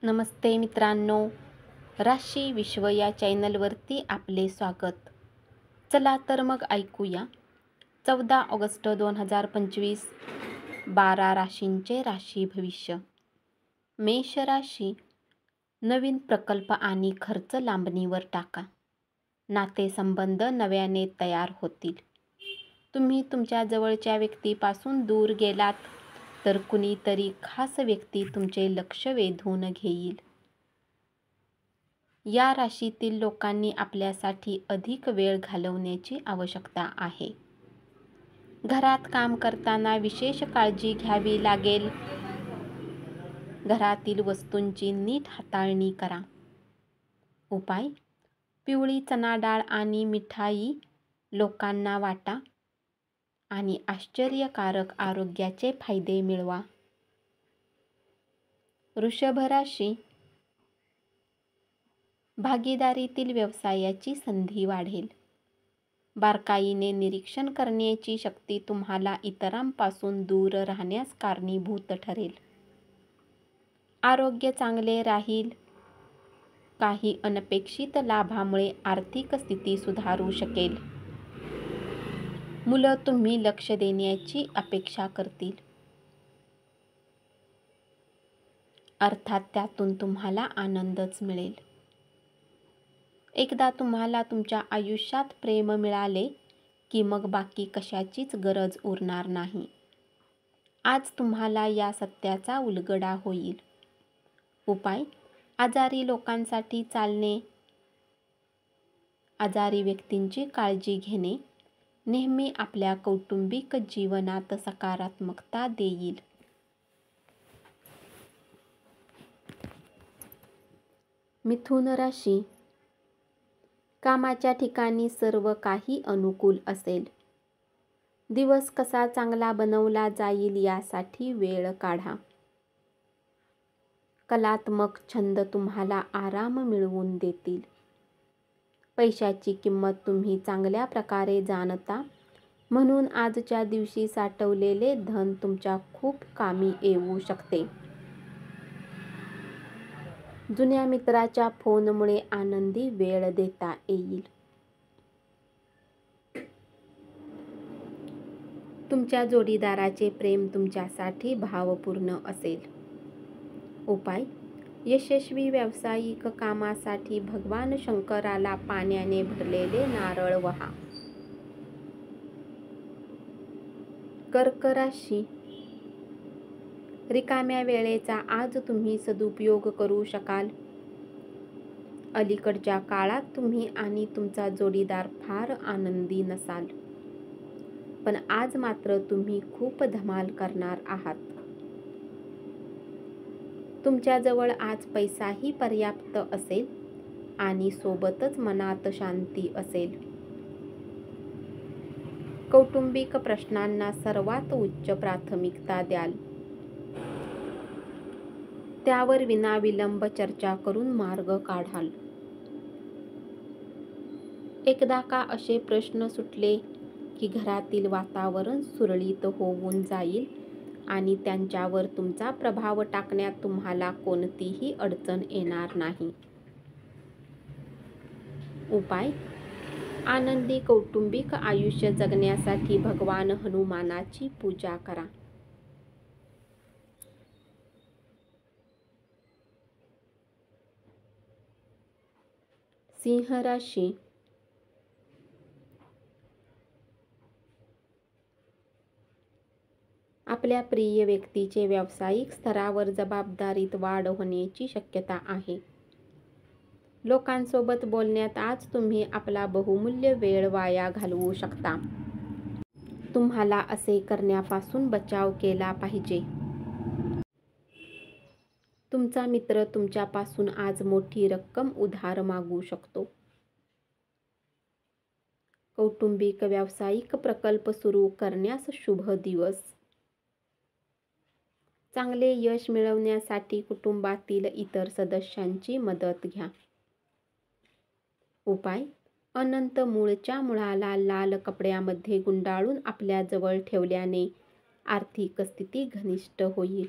नमस्ते मित्रांनो, राशी विश्व या चॅनलवरती आपले स्वागत. चला तर मग ऐकूया 14 ऑगस्ट 2025 12 राशींचे राशी भविष्य. मेष राशी, नवीन प्रकल्प आणि खर्च लांबणीवर टाका. नातेसंबंध नव्याने तयार होतील. तुम्ही तुमच्या जवळच्या व्यक्तीपासून दूर गेलात तर कुणीतरी खास व्यक्ती तुमचे लक्ष वेधून घेईल. या राशीतील लोकांनी आपल्यासाठी अधिक वेळ घालवण्याची आवश्यकता आहे. घरात काम करताना विशेष काळजी घ्यावी लागेल. घरातील वस्तूंची नीट हाताळणी करा. उपाय: पिवळी चणा डाळ आणि मिठाई लोकांना वाटा आणि आश्चर्यकारक आरोग्याचे फायदे मिळवा. वृषभ राशी, भागीदारीतील व्यवसायाची संधी वाढेल. बारकाईने निरीक्षण करण्याची शक्ती तुम्हाला इतरांपासून दूर राहण्यास कारणीभूत ठरेल. आरोग्य चांगले राहील. काही अनपेक्षित लाभामुळे आर्थिक स्थिती सुधारू शकेल. मुलं तुम्ही लक्ष देण्याची अपेक्षा करतील. अर्थात त्यातून तुम्हाला आनंदच मिळेल. एकदा तुम्हाला तुमच्या आयुष्यात प्रेम मिळाले की मग बाकी कशाचीच गरज उरणार नाही. आज तुम्हाला या सत्याचा उलगडा होईल. उपाय: आजारी लोकांसाठी चालणे. आजारी व्यक्तींची काळजी घेणे नेहमी आपल्या कौटुंबिक जीवनात सकारात्मकता देईल. मिथुन राशी, कामाच्या ठिकाणी सर्व काही अनुकूल असेल. दिवस कसा चांगला बनवला जाईल यासाठी वेळ काढा. कलात्मक छंद तुम्हाला आराम मिळवून देतील. पैशाची किंमत तुम्ही चांगल्या प्रकारे जाणता, म्हणून आजच्या दिवशी साठवलेले धन तुमच्या खूप कामी येऊ शकते. जुन्या मित्राच्या फोनमुळे आनंदी वेळ देता येईल. तुमच्या जोडीदाराचे प्रेम तुमच्यासाठी भावपूर्ण असेल. उपाय: यशस्वी व्यावसायिक कामासाठी भगवान शंकराला पाण्याने भरलेले नारळ वाहा. कर्क राशी, रिकाम्या वेळेचा आज तुम्ही सदुपयोग करू शकाल. अलीकडच्या काळात तुम्ही आणि तुमचा जोडीदार फार आनंदी नसाल, पण आज मात्र तुम्ही खूप धमाल करणार आहात. तुमच्याजवळ आज पैसाही पर्याप्त असेल आणि सोबतच मनात शांती असेल. कौटुंबिक प्रश्नांना सर्वात उच्च प्राथमिकता द्याल. त्यावर विनाविलंब चर्चा करून मार्ग काढाल. एकदा का असे प्रश्न सुटले की घरातील वातावरण सुरळीत होऊन जाईल आणि त्यांच्यावर तुमचा प्रभाव टाकण्यात तुम्हाला कोणतीही अडचण येणार नाही. उपाय: आनंदी कौटुंबिक आयुष्य जगण्यासाठी भगवान हनुमानाची पूजा करा. सिंह राशी, आपल्या प्रिय व्यक्तीचे व्यावसायिक स्तरावर जबाबदारीत वाढ होण्याची शक्यता आहे. लोकांसोबत बोलण्यात आज तुम्ही आपला बहुमूल्य वेळ वाया घालवू शकता. तुम्हाला असे करण्यापासून बचाव केला पाहिजे. तुमचा मित्र तुमच्यापासून आज मोठी रक्कम उधार मागू शकतो. कौटुंबिक व्यावसायिक प्रकल्प सुरू करण्यास शुभ दिवस. चांगले यश मिळवण्यासाठी कुटुंबातील इतर सदस्यांची मदत घ्या. उपाय: अनंत मूळच्या मुळाला लाल कपड्यामध्ये गुंडाळून आपल्या जवळ ठेवल्याने आर्थिक स्थिती घनिष्ठ होईल.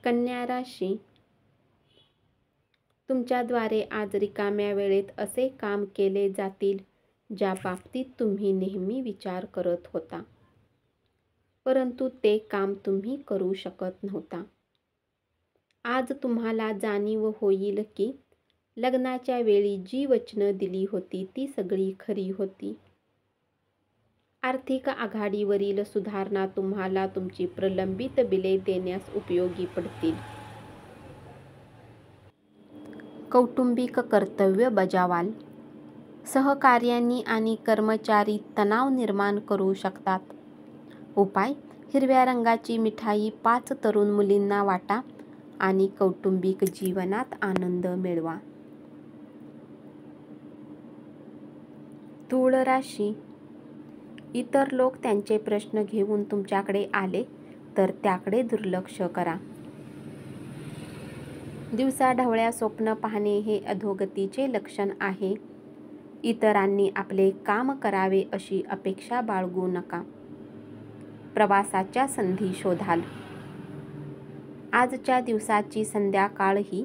कन्या राशी, तुमच्याद्वारे आज रिकाम्या वेळेत असे काम केले जातील ज्या बाबतीत तुम्ही नेहमी विचार करत होता, परंतु ते काम तुम्ही करू शकत नव्हता. आज तुम्हाला जाणीव होईल की लग्नाच्या वेळी जी वचनं दिली होती ती सगळी खरी होती. आर्थिक आघाडीवरील सुधारणा तुम्हाला तुमची प्रलंबित बिले देण्यास उपयोगी पडतील. कौटुंबिक कर्तव्य बजावाल. सहकार्यांनी आणि कर्मचारी तणाव निर्माण करू शकतात. उपाय: हिरव्या रंगाची मिठाई 5 तरुण मुलींना वाटा आणि कौटुंबिक जीवनात आनंद मिळवा. तुळ राशी, इतर लोक त्यांचे प्रश्न घेऊन तुमच्याकडे आले तर त्याकडे दुर्लक्ष करा. दिवसाढवळ्या स्वप्न पाहणे हे अधोगतीचे लक्षण आहे. इतरांनी आपले काम करावे अशी अपेक्षा बाळगू नका. प्रवासाच्या संधी शोधाल. आजच्या दिवसाची संध्याकाळ ही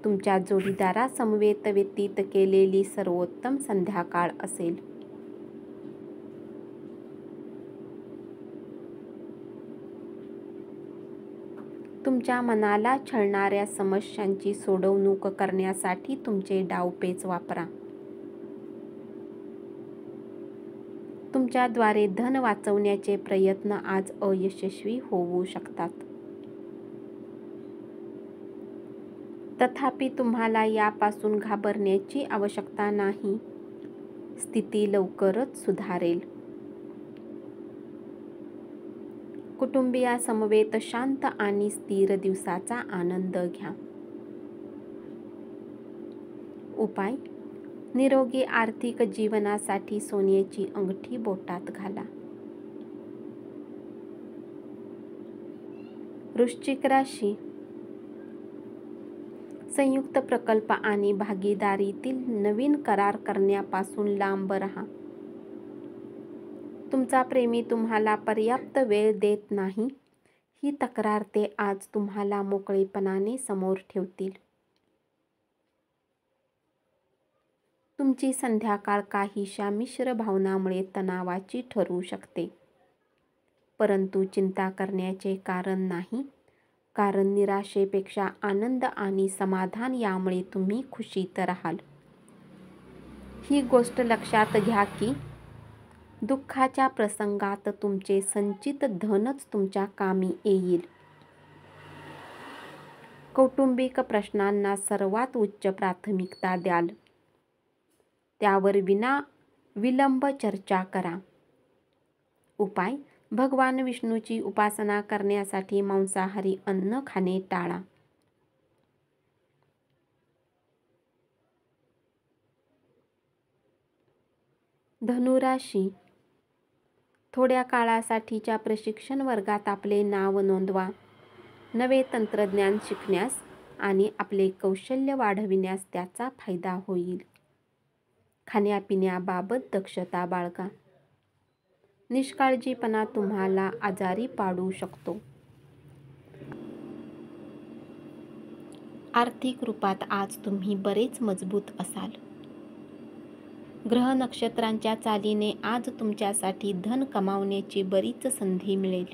तुमच्या जोडीदारासमवेत व्यतीत केलेली सर्वोत्तम संध्याकाळ असेल. तुमच्या मनाला छळणाऱ्या समस्यांची सोडवणूक करण्यासाठी तुमचे डावपेच वापरा. तुमच्याद्वारे धन वाचवण्याचे प्रयत्न आज अयशस्वी होऊ शकतात. तथापि तुम्हाला यापासून घाबरण्याची आवश्यकता नाही. स्थिती लवकरच सुधारेल. कुटुंबियासमवेत शांत आणि स्थिर दिवसाचा आनंद घ्या. उपाय: निरोगी आर्थिक जीवनासाठी सोन्याची अंगठी बोटात घाला. वृश्चिक राशी, संयुक्त प्रकल्प आणि भागीदारीतील नवीन करार करण्यापासून लांब राहा. तुमचा प्रेमी तुम्हाला पर्याप्त वेळ देत नाही ही तक्रार ते आज तुम्हाला मोकळेपणाने समोर ठेवतील. तुमची संध्याकाळ काहीशा मिश्र भावनांमुळे तणावाची ठरू शकते, परंतु चिंता करण्याचे कारण नाही, कारण निराशेपेक्षा आनंद आणि समाधान यामुळे तुम्ही खुशीत राहाल. ही गोष्ट लक्षात घ्या की दुःखाच्या प्रसंगात तुमचे संचित धनच तुमच्या कामी येईल. कौटुंबिक प्रश्नांना सर्वात उच्च प्राथमिकता द्याल. त्यावर विलंब चर्चा करा. उपाय: भगवान विष्णूची उपासना करण्यासाठी मांसाहारी अन्न खाणे टाळा. धनु राशी, थोड्या काळासाठीच्या प्रशिक्षण वर्गात आपले नाव नोंदवा. नवे तंत्रज्ञान शिकण्यास आणि आपले कौशल्य वाढविण्यास त्याचा फायदा होईल. खाण्यापिण्याबाबत दक्षता बाळगा. निष्काळजीपणा तुम्हाला आजारी पाडू शकतो. आर्थिक रूपात आज तुम्ही बरेच मजबूत असाल. ग्रह नक्षत्रांच्या चालीने आज तुमच्यासाठी धन कमावण्याची बरीच संधी मिळेल.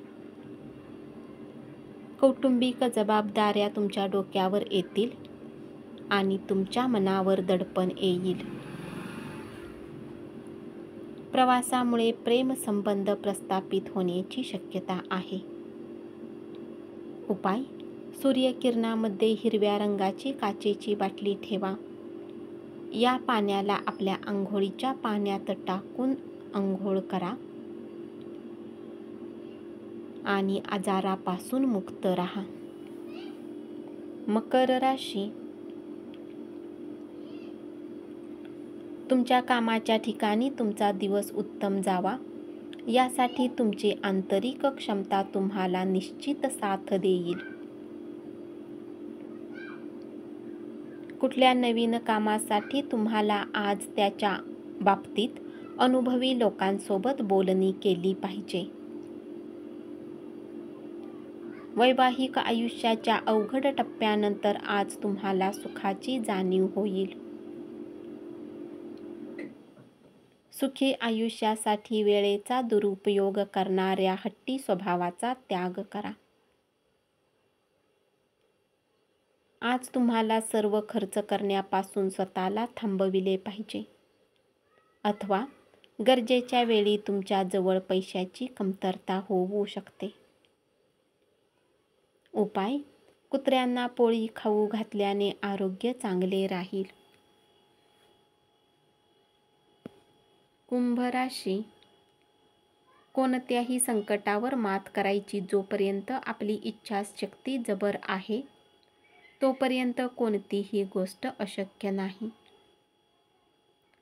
कौटुंबिक जबाबदाऱ्या तुमच्या डोक्यावर येतील आणि तुमच्या मनावर दडपण येईल. प्रवासामुळे प्रेमसंबंध प्रस्थापित होण्याची शक्यता आहे. उपाय: सूर्यकिरणामध्ये हिरव्या रंगाची काचेची बाटली ठेवा. या पाण्याला आपल्या अंघोळीच्या पाण्यात टाकून अंघोळ करा आणि आजारापासून मुक्त राहा. मकर राशी, तुमच्या कामाच्या ठिकाणी तुमचा दिवस उत्तम जावा यासाठी तुमची आंतरिक क्षमता तुम्हाला निश्चित साथ देईल. कुठल्या नवीन कामासाठी तुम्हाला आज त्याच्या बाबतीत अनुभवी लोकांसोबत बोलणी केली पाहिजे. वैवाहिक आयुष्याच्या अवघड टप्प्यानंतर आज तुम्हाला सुखाची जाणीव होईल. सुखी आयुष्यासाठी वेळेचा दुरुपयोग करणाऱ्या हट्टी स्वभावाचा त्याग करा. आज तुम्हाला सर्व खर्च करण्यापासून स्वतःला थांबविले पाहिजे, अथवा गरजेच्या वेळी तुमच्या जवळ पैशाची कमतरता होऊ शकते. उपाय: कुत्र्यांना पोळी खाऊ घातल्याने आरोग्य चांगले राहील. कुंभ राशी. कोणत्याही संकटावर मात करायची जोपर्यंत आपली इच्छाशक्ती जबर आहे, तोपर्यंत कोणतीही गोष्ट अशक्य नाही.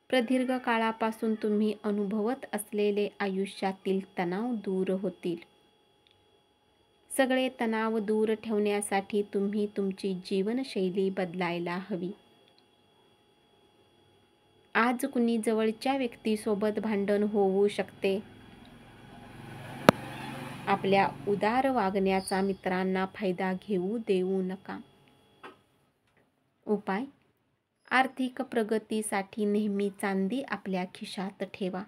प्रदीर्घ काळापासून तुम्ही अनुभवत असलेले आयुष्यातील तणाव दूर होतील. सगळे तणाव दूर ठेवण्यासाठी तुम्ही तुमची जीवनशैली बदलायला हवी. आज कुणी जवळच्या व्यक्तीसोबत भांडण होऊ शकते. आपल्या उदार वागण्याचा मित्रांना फायदा घेऊ देऊ नका. उपाय: आर्थिक प्रगतीसाठी नेहमी चांदी आपल्या खिशात ठेवा.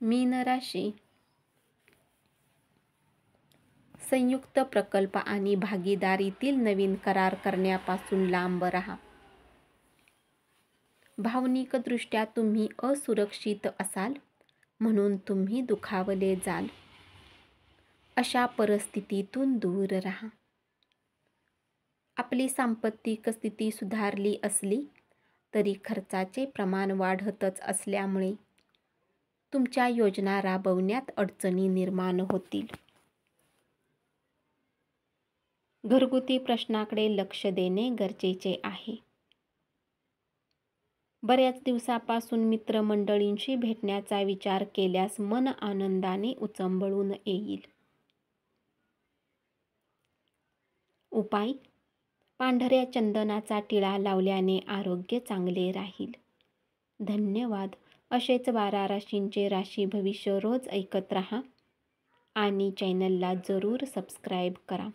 मीन राशी. संयुक्त प्रकल्प आणि भागीदारीतील नवीन करार करण्यापासून लांब राहा. भावनिकदृष्ट्या तुम्ही असुरक्षित असाल म्हणून तुम्ही दुखावले जाल. अशा परिस्थितीतून दूर राहा. आपली सांपत्तिक स्थिती सुधारली असली तरी खर्चाचे प्रमाण वाढतच असल्यामुळे तुमच्या योजना राबवण्यात अडचणी निर्माण होतील. घरगुती प्रश्नाकडे लक्ष देणे गरजेचे आहे. बऱ्याच दिवसापासून मित्रमंडळींशी भेटण्याचा विचार केल्यास मन आनंदाने उचंबळून येईल. उपाय: पांढऱ्या चंदनाचा टिळा लावल्याने आरोग्य चांगले राहील. धन्यवाद. असेच 12 राशींचे राशी भविष्य रोज ऐकत रहा आणि चॅनलला जरूर सबस्क्राईब करा.